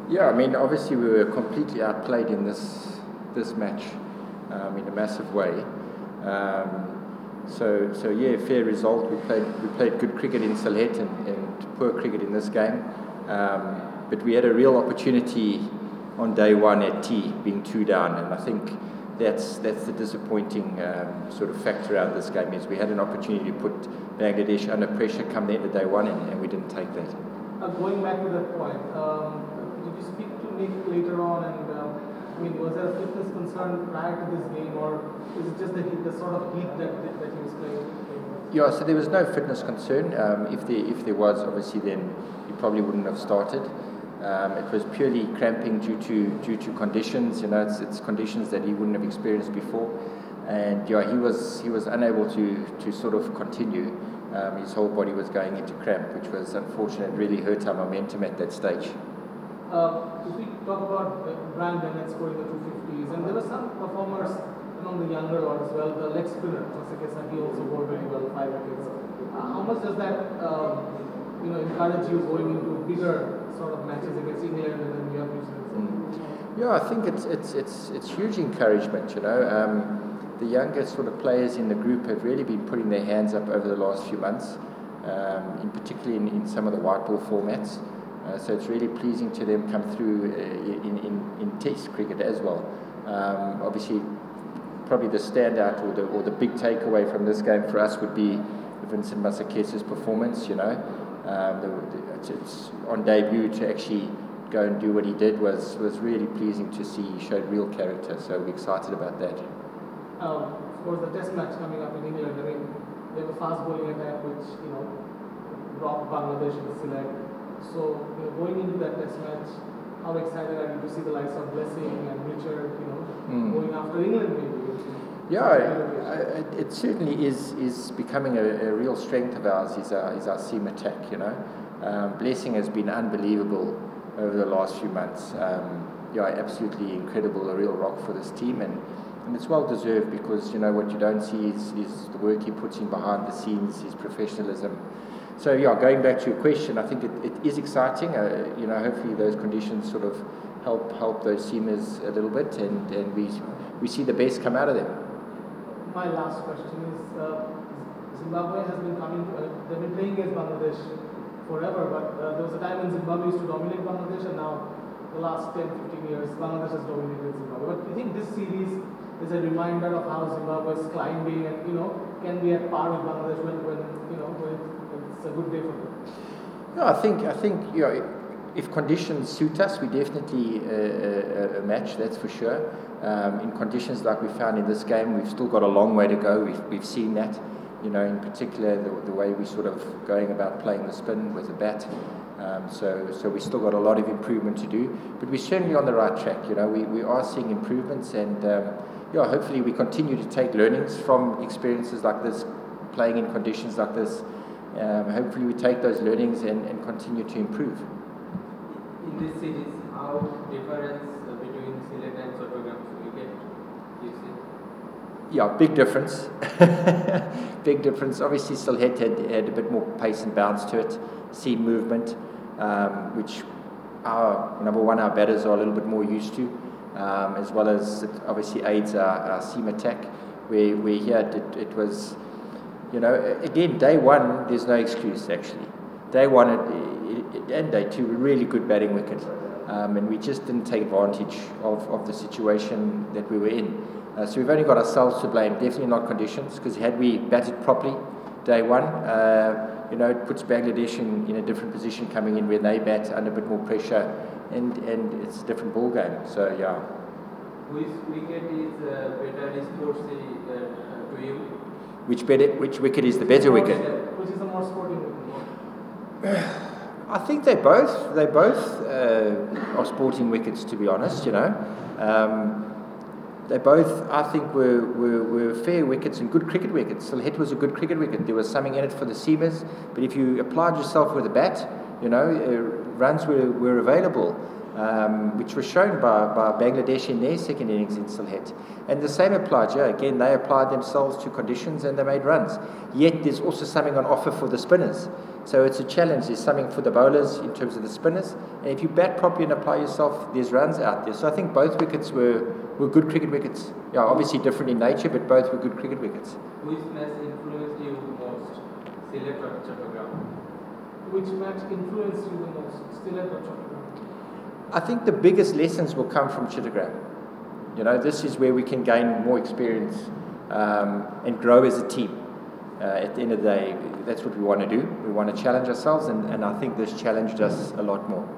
Yeah, I mean, obviously we were completely outplayed in this match in a massive way. So yeah, fair result. We played good cricket in Sylhet and poor cricket in this game. But we had a real opportunity on day one at tea, being 2 down, and I think that's the disappointing sort of factor out of this game is we had an opportunity to put Bangladesh under pressure come the end of day one, and we didn't take that. Going back to that point, did you speak to Nick later on, and I mean, was there a fitness concern prior to this game, or is it just the sort of heat that he was playing? Yeah, so there was no fitness concern. If there was, obviously, then he probably wouldn't have started. It was purely cramping due to conditions. You know, it's conditions that he wouldn't have experienced before, and yeah, he was unable to sort of continue. His whole body was going into cramp, which was unfortunate. It really hurt our momentum at that stage. If we talk about Brian Bennett scoring the 250s, and there were some performers among the younger ones as well. The leg spinner, he also scored very well, 5 wickets. How much does that encourage you going into bigger sort of matches against England and then you have New Zealand? Yeah, I think it's huge encouragement. You know, the younger sort of players in the group have really been putting their hands up over the last few months, in particularly in some of the white ball formats. So it's really pleasing to them come through in Test cricket as well. Obviously, probably the standout or the big takeaway from this game for us would be Vincent Masakesa's performance. You know, it's on debut to actually go and do what he did was really pleasing to see. He showed real character, so we're excited about that. Of course, the Test match coming up in England. I mean, they have a fast bowling attack which dropped Bangladesh in the select. So going into that Test match, how excited are you to see the likes of Blessing and Richard, going after England maybe? Yeah, it certainly is becoming a real strength of ours. Is our seam attack. Blessing has been unbelievable over the last few months. Absolutely incredible, a real rock for this team, and it's well deserved because what you don't see is the work he puts in behind the scenes, his professionalism. So yeah, going back to your question, I think it is exciting. Hopefully those conditions sort of help those seamers a little bit, and we see the best come out of them. My last question is, Zimbabwe has been they've been playing against Bangladesh forever, but there was a time when Zimbabwe used to dominate Bangladesh, and now the last 10-15 years Bangladesh has dominated Zimbabwe. But do you think this series is a reminder of how Zimbabwe is climbing and can be at par with Bangladesh when it's a good day for them? No, I think if conditions suit us, we definitely a match, that's for sure. In conditions like we found in this game, we've still got a long way to go. We've seen that, in particular the way we sort of going about playing the spin with the bat. So we still got a lot of improvement to do, but we're certainly on the right track. We are seeing improvements, and hopefully we continue to take learnings from experiences like this, playing in conditions like this. Hopefully we take those learnings and continue to improve. In this series, how difference between Select and Sotogram wicket you see? Yeah, big difference. Big difference. Obviously, Sylhet had a bit more pace and bounce to it, seam movement, which our batters are a little bit more used to, as well as it obviously aids our seam attack. Where here it was, again, day one, there's no excuse actually. Day one and day two, really good batting wicket. And we just didn't take advantage of the situation that we were in. So we've only got ourselves to blame, definitely not conditions, because had we batted properly day one, it puts Bangladesh in a different position coming in where they bat under a bit more pressure, and it's a different ball game. So yeah. Which wicket is better sportsy to you? Which wicket is the better wicket? Which is the more sporting wicket? I think they both are sporting wickets, to be honest. They both, I think, were fair wickets and good cricket wickets. Sylhet was a good cricket wicket. There was something in it for the seamers, but if you applied yourself with a bat, runs were available, which was shown by Bangladesh in their second innings in Sylhet. And the same applied here. Again, they applied themselves to conditions and they made runs. Yet there's also something on offer for the spinners. So it's a challenge. There's something for the bowlers in terms of the spinners. And if you bat properly and apply yourself, there's runs out there. So I think both wickets were good cricket wickets. Yeah, obviously different in nature, but both were good cricket wickets. Which match influenced you most, Sylhet or Chattogram? Which match influenced you the most, Sylhet or Chattogram? I think the biggest lessons will come from Chattogram. You know, this is where we can gain more experience and grow as a team. At the end of the day, that's what we want to do. We want to challenge ourselves, and I think this challenged us a lot more.